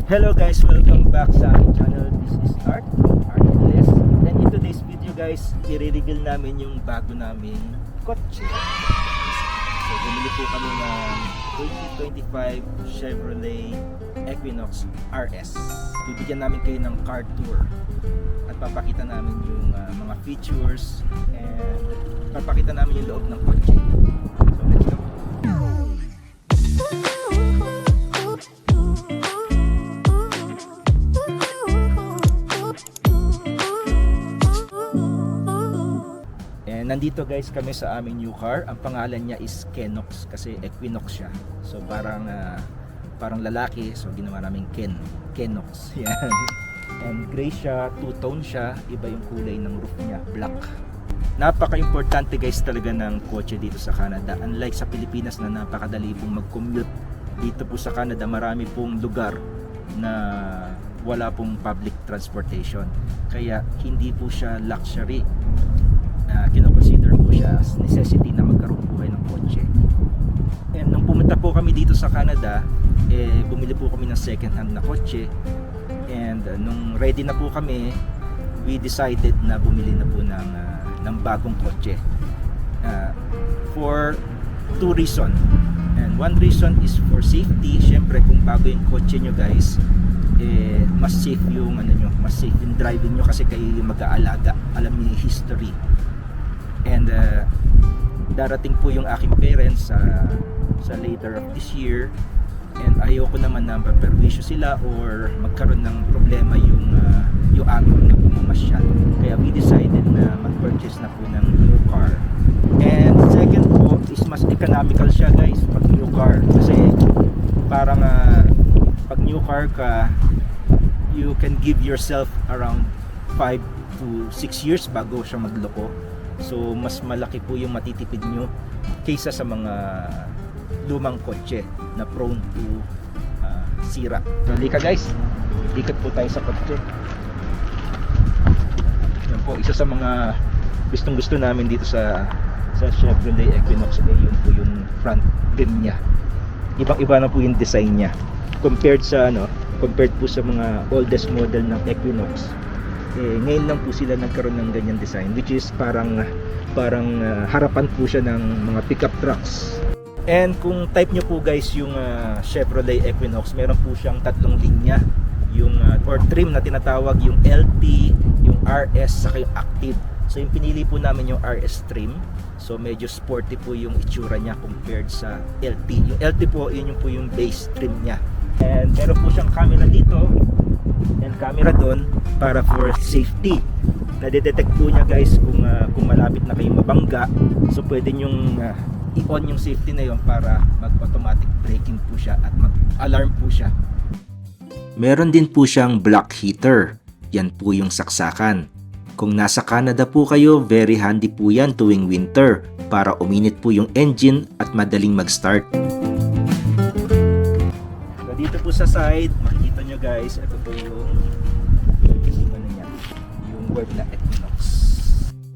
Hello guys, welcome back sa aking channel. This is Art Les. And in today's video guys, i-reveal namin yung bago naming kotse. So bumili po kami ng 2025 Chevrolet Equinox RS. Bibigyan namin kayo ng car tour at papakita namin yung mga features and papakita namin yung loob ng kotse. So let's go. Nandito guys kami sa aming new car. Ang pangalan niya is Kenox kasi Equinox siya. So parang lalaki, so ginawa namin Kenox. Yan. And gray siya, two-tone siya, iba yung kulay ng roof niya, black. Napaka-importante guys talaga ng kotse dito sa Canada. Unlike sa Pilipinas na napakadali pong mag-commute, dito po sa Canada marami pong lugar na wala pong public transportation. Kaya hindi po siya luxury. Kino-consider po siya as necessity na magkaroon po kayo ng kotse. And nung pumunta po kami dito sa Canada, bumili po kami ng second hand na kotse. And nung ready na po kami, we decided na bumili na po ng bagong kotse. For two reasons. And one reason is for safety. Syempre kung bago yung kotse nyo guys, mas safe yung mas safe yung driving nyo kasi kayo yung mag-aalaga, alam niyo yung history. And darating po yung aking parents sa later of this year, and ayoko naman na maperwisyo sila or magkaroon ng problema yung aming pamamasyal. Kaya we decided na mag-purchase na po ng new car. And second po is mas economical siya guys pag new car, kasi parang pag new car ka, you can give yourself around 5 to 6 years bago siya magloko. So mas malaki po yung matitipid nyo kaysa sa mga lumang kotse na prone to sira. So halika guys, ikot po tayo sa kotse. Yan po, isa sa mga gustong gusto namin dito sa Chevrolet Equinox yun po yung front rim niya. Ibang iba na po yung design niya compared po sa mga oldest model ng Equinox. Ngayon lang po sila nagkaroon ng ganyan design, which is parang harapan po siya ng mga pickup trucks. And kung type nyo po guys yung Chevrolet Equinox, meron po siyang tatlong linya, yung or trim na tinatawag, yung LT, yung RS, saka yung Active. So yung pinili po namin yung RS trim. So medyo sporty po yung itsura niya compared sa LT. Yung LT po, yun po yung base trim niya. And meron po siyang camera dito and camera doon para for safety. Nadedetect po niya guys kung malapit na kayong mabangga. So pwede nyong i-on yung safety na yon para mag-automatic braking po siya at mag-alarm po siya. Meron din po siyang block heater. Yan po yung saksakan. Kung nasa Canada po kayo, very handy po yan tuwing winter para uminit po yung engine at madaling mag-start. So dito po sa side, makikita nyo guys, ito po yung word na Equinox.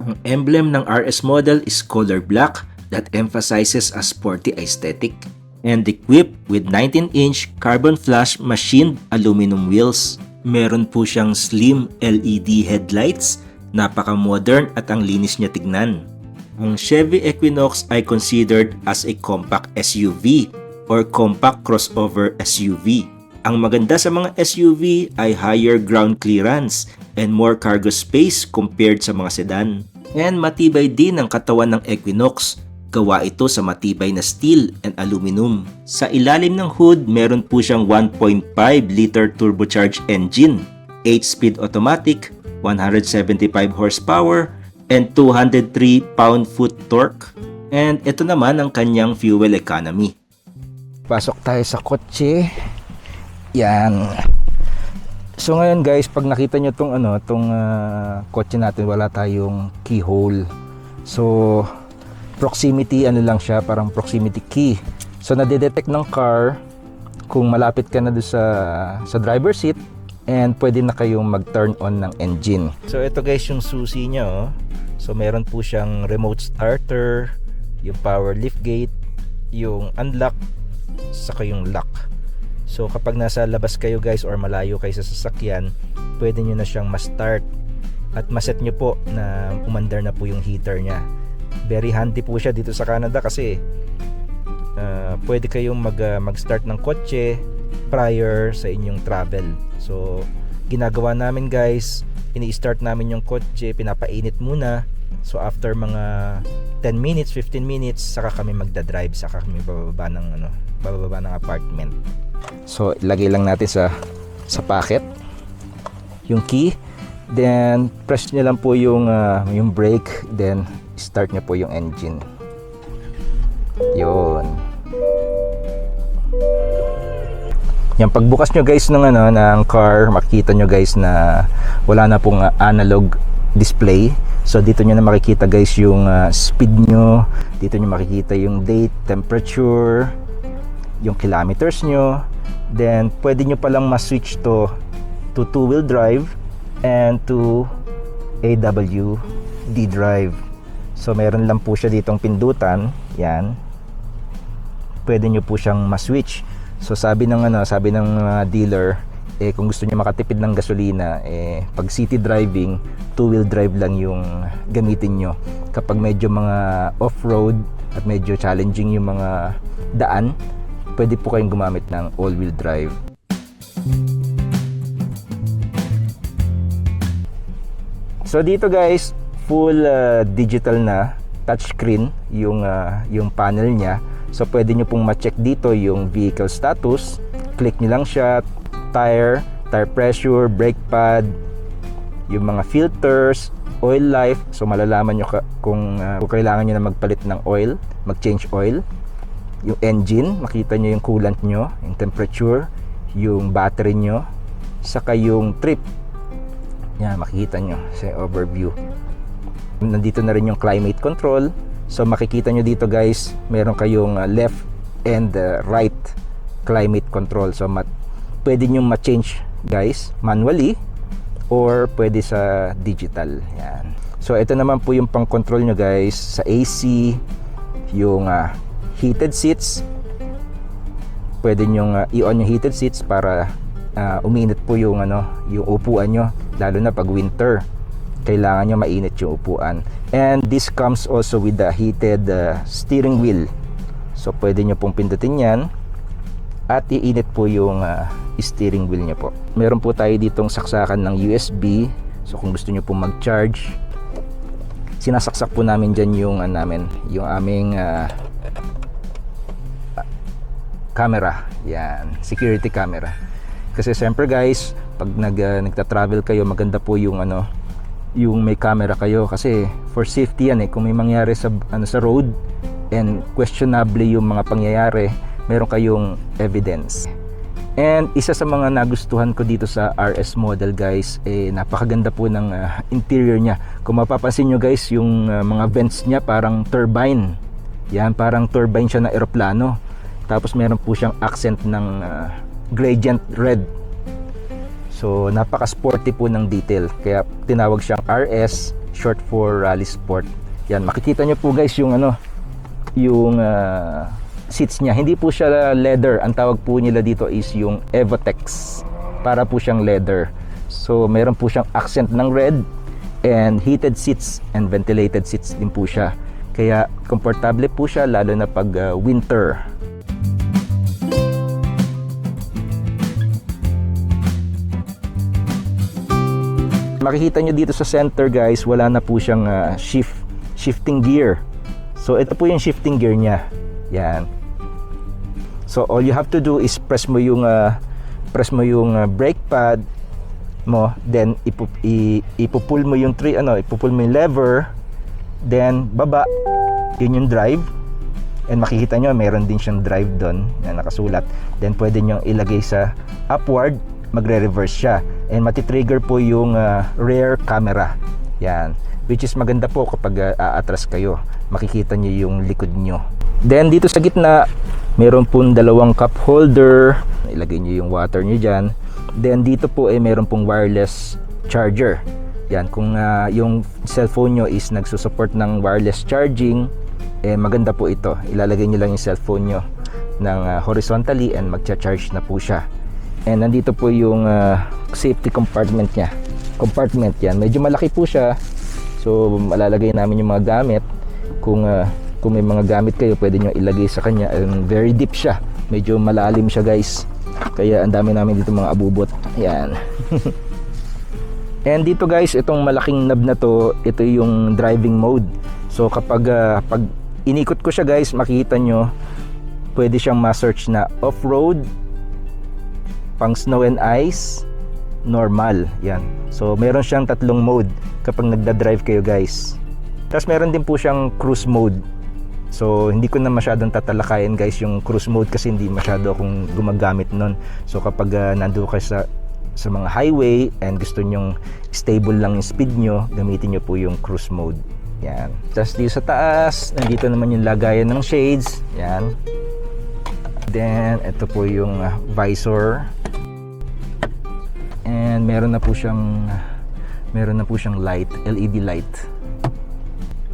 Ang emblem ng RS model is color black that emphasizes a sporty aesthetic and equipped with 19-inch carbon flash machined aluminum wheels. Meron po siyang slim LED headlights, napaka-modern at ang linis niya tignan. Ang Chevy Equinox ay considered as a compact SUV or compact crossover SUV. Ang maganda sa mga SUV ay higher ground clearance and more cargo space compared sa mga sedan. And matibay din ang katawan ng Equinox. Gawa ito sa matibay na steel and aluminum. Sa ilalim ng hood, meron po siyang 1.5 liter turbocharged engine, 8-speed automatic, 175 horsepower, and 203 pound-foot torque. And ito naman ang kanyang fuel economy. Pasok tayo sa kotse. Yan. So ngayon guys, pag nakita nyo tong kotse natin, wala tayong keyhole. So proximity lang siya, parang proximity key. So nadedetect ng car kung malapit ka na doon sa driver seat, and pwede na kayong mag-turn on ng engine. So ito guys yung susi niya. So meron po siyang remote starter, yung power liftgate, yung unlock, saka yung lock. So kapag nasa labas kayo guys or malayo kayo sa sasakyan, pwede nyo na siyang ma-start at maset nyo po na umandar na po yung heater nya. Very handy po siya dito sa Canada kasi pwede kayong mag-start ng kotse prior sa inyong travel. So ginagawa namin guys, ini-start namin yung kotse, pinapainit muna. So after mga 10 minutes, 15 minutes, saka kami magdadrive, saka kami bababa ng apartment. So ilagay lang natin sa pocket yung key, then press nyo lang po yung brake, then start nyo po yung engine. Yun. Yung pagbukas nyo guys ng car, makikita nyo guys na wala na pong analog display. So dito nyo na makikita guys yung speed nyo, dito nyo makikita yung date, temperature, yung kilometers nyo. Then pwede nyo palang ma-switch to two-wheel drive and to AWD drive. So meron lang po siya ditong pindutan, yan. Pwede nyo po siyang ma-switch. So sabi ng dealer, kung gusto niyo makatipid ng gasolina, pag city driving, two-wheel drive lang yung gamitin nyo. Kapag medyo mga off-road at medyo challenging yung mga daan, pwede po kayong gumamit ng all-wheel drive. So dito guys, full digital na touchscreen yung panel niya. So pwede nyo pong ma-check dito yung vehicle status. Click nyo lang siya, tire pressure, brake pad, yung mga filters, oil life. So malalaman nyo kung kailangan nyo na magpalit ng oil, mag-change oil. Yung engine, makita nyo yung coolant nyo, yung temperature, yung battery nyo, saka yung trip. Yan, makikita nyo sa overview. Nandito na rin yung climate control. So makikita nyo dito guys, meron kayong left and right climate control. So pwede nyo ma-change guys manually or pwede sa digital. Yan. So ito naman po yung pang-control nyo guys sa AC, yung heated seats. Pwede nyo i-on yung heated seats para uminit po yung upuan nyo, lalo na pag winter. Kailangan nyo mainit yung upuan. And this comes also with the heated steering wheel. So pwede nyo pong pindutin yan at iinit po yung steering wheel nyo po. Meron po tayo ditong saksakan ng USB. So kung gusto nyo pong mag-charge, sinasaksak po namin dyan yung aming camera. Yan, security camera. Kasi siyempre guys, pag nagta-travel kayo, maganda po yung yung may camera kayo kasi for safety yan kung may mangyari sa road and questionable yung mga pangyayari, meron kayong evidence. And isa sa mga nagustuhan ko dito sa RS model guys, napakaganda po ng interior niya. Kung mapapansin nyo guys, yung mga vents niya parang turbine. Yan, parang turbine siya na eroplano. Tapos meron po siyang accent ng gradient red. So napaka-sporty po ng detail, kaya tinawag siyang RS, short for Rally Sport. Yan, makikita nyo po guys yung seats niya. Hindi po siya leather, ang tawag po nila dito is yung Evotex. Para po siyang leather. So meron po siyang accent ng red and heated seats and ventilated seats din po siya. Kaya komportable po siya lalo na pag winter. Makikita nyo dito sa center guys, wala na po siyang shifting gear. So ito po yung shifting gear niya. Yan. So all you have to do is press mo yung brake pad mo, then ipupull mo yung ipupull mo yung lever, then baba. Yun yung drive. And makikita nyo meron din siyang drive doon na nakasulat. Then pwede nyo ilagay sa upward, magre-reverse siya. And matitrigger po yung rear camera. Yan. Which is maganda po kapag aatras kayo. Makikita nyo yung likod nyo. Then dito sa gitna, meron pong dalawang cup holder. Ilagay nyo yung water nyo dyan. Then dito po meron pong wireless charger. Yan. Kung yung cellphone nyo is nagsusupport ng wireless charging, maganda po ito. Ilalagay nyo lang yung cellphone nyo. ng horizontally and magcha-charge na po siya. And nandito po yung safety compartment niya. Yan, medyo malaki po siya. So malalagay namin yung mga gamit. Kung may mga gamit kayo, pwede nyo ilagay sa kanya. And very deep siya. Medyo malalim siya, guys. Kaya ang dami namin dito mga abubot. Yan. And dito, guys, itong malaking knob na to, ito yung driving mode. So kapag pag inikot ko siya, guys, makikita nyo, pwede siyang ma-search na off-road, pang snow and ice, normal. Yan. So meron siyang tatlong mode kapag nagda-drive kayo, guys. Tapos meron din po siyang cruise mode. So hindi ko na masyadong tatalakayin, guys, yung cruise mode kasi hindi masyado akong gumagamit nun. So kapag nandoon kayo sa mga highway and gusto nyong stable lang yung speed nyo, gamitin nyo po yung cruise mode. Yan. Tapos dito sa taas, nandito naman yung lagayan ng shades. Yan. Then ito po yung visor. And meron na po siyang light, LED light.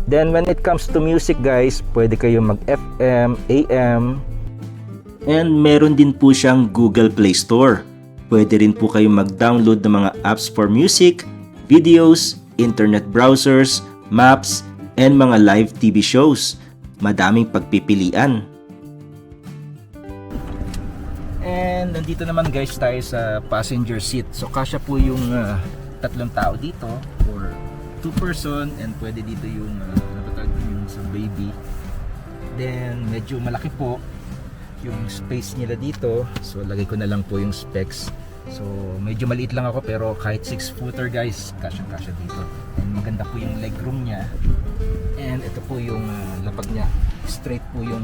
Then when it comes to music, guys, pwede kayo mag FM, AM. And meron din po siyang Google Play Store. Pwede rin po kayo mag-download ng mga apps for music, videos, internet browsers, maps, and mga live TV shows. Madaming pagpipilian. And nandito naman, guys, tayo sa passenger seat. So kasya po yung tatlong tao dito or 2 person, and pwede dito yung yung sa baby. Then medyo malaki po yung space nila dito. So lagay ko na lang po yung specs. So medyo maliit lang ako, pero kahit 6-footer, guys, kasya dito. And maganda po yung legroom niya. And ito po yung lapag niya. Straight po yung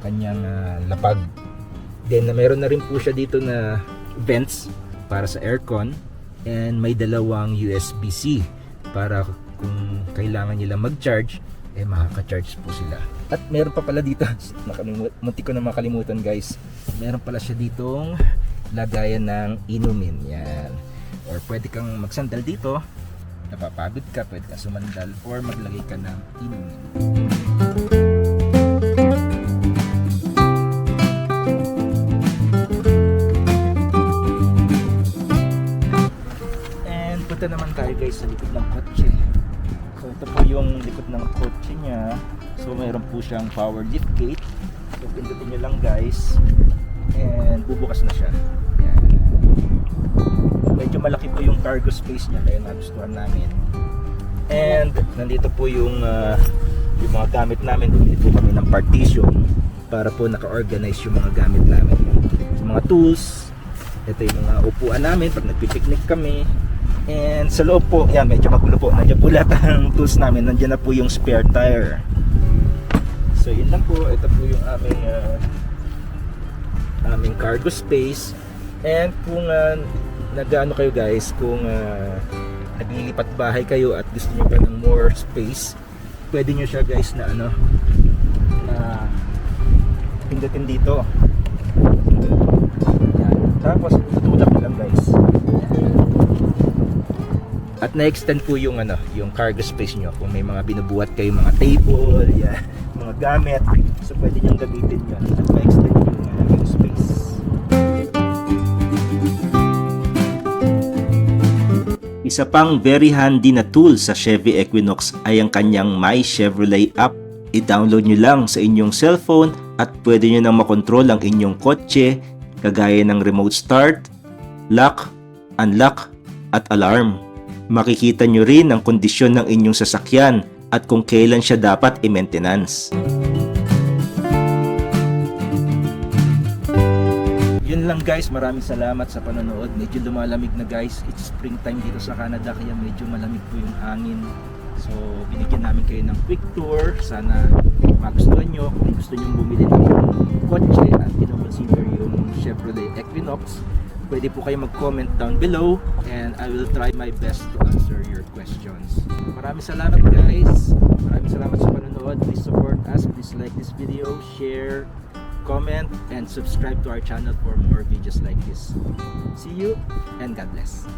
kanyang lapag. Then meron na rin po siya dito na vents para sa aircon, and may dalawang USB-C para kung kailangan nila mag-charge, makaka-charge po sila. At meron pa pala dito, munti ko na makalimutan, guys, meron pala siya ditong lagayan ng inumin. Yan. Or pwede kang magsandal dito, napapagod ka, pwede ka sumandal, or maglagay ka ng inumin. Punta naman tayo, guys, sa likod ng kotse. So ito po yung likod ng kotse niya. So mayroon po siyang power lift gate. So pindutin nyo lang, guys, and bubukas na siya. Yan. Medyo malaki po yung cargo space niya, kaya nagustuhan namin. And nandito po yung mga gamit namin. Bumili po kami ng partition para po naka-organize yung mga gamit namin. So, mga tools, ito yung mga upuan namin pag nagpipiknik kami. And sa loob po, yan, medyo magulo po. Nandiyan po lahat ng tools namin. Nandiyan na po yung spare tire. So yun lang po. Ito po yung aming cargo space. And kung nag-ano kayo, guys, kung naglilipat bahay kayo at gusto nyo pa ng more space, pwede nyo siya, guys, na pindutin dito. Yan. Tapos tutulak nyo lang, guys. Yan. At na-extend po yung cargo space nyo. Kung may mga binubuhat kayo, mga table, yan, mga gamit, so pwede nyo gamitin yun at ma-extend yung space. Isa pang very handy na tool sa Chevy Equinox ay ang kanyang My Chevrolet app. I-download nyo lang sa inyong cellphone at pwede nyo nang makontrol ang inyong kotse kagaya ng remote start, lock, unlock, at alarm. Makikita nyo rin ang kondisyon ng inyong sasakyan at kung kailan siya dapat i-maintenance. Yun lang, guys, maraming salamat sa panonood. Medyo lumalamig na, guys. It's springtime dito sa Canada, kaya medyo malamig po yung hangin. So binigyan namin kayo ng quick tour. Sana magustuhan nyo. Kung gusto nyo bumili ng kotse at i-consider yung Chevrolet Equinox, pwede po kayo mag-comment down below and I will try my best to answer your questions. Maraming salamat, guys. Maraming salamat sa panonood. Please support us. Please like this video, share, comment, and subscribe to our channel for more videos like this. See you and God bless.